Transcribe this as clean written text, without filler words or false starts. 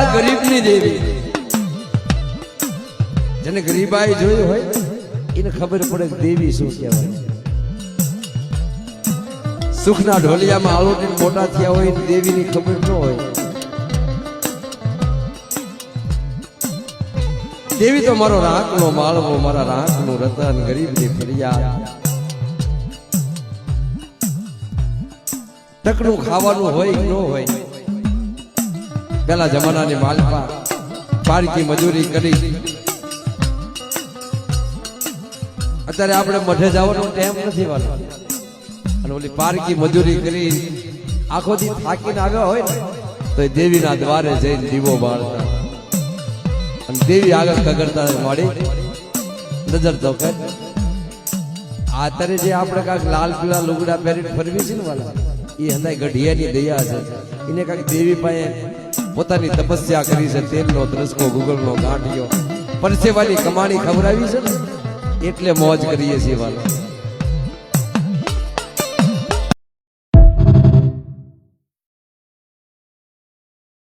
આ ગરીબની દેવી, જેને ગરીબાઈ જોઈ હોય એને ખબર પડે દેવી શું કહેવાય. સુખના ઢોલિયામાં આળોટીને મોટા થયા હોય દેવીની ખબર ન હોય. દેવી તો મારો રાંકનો માળવો, મારા રાંકનું રતન, ગરીબની ફરિયાદ. તકનું ખાવાનું હોય કે ન હોય, પેલા જમાનાની માલપા પારકી મજૂરી કરી. અત્યારે આપણે મઢે જવાનો ટાઈમ નથી વાળો, અને ઓલી પારકી મજૂરી કરી આખો દી થાકીને આવ્યા હોય ને તો એ દેવીના દ્વારે જઈને દીવો બાળતા, અને દેવી આગળ કગરતા વાળી નજર તો કર. અત્યારે જે આપણે કાંઈક લાલ પીળા લુગડા પહેરીને ફરવી છે ને વાલા, એ હંદાય ગઢિયાની દયા છે. એને કાંઈક દેવી પાસે પોતાની તપસ્યા કરી છે, તેલનો દ્રસકો, ગુગળનો ગાંઠિયો, પરસેવાની કમાણી ખવડાવી છે ને એટલે મોજ કરીએ છીએ વાલા.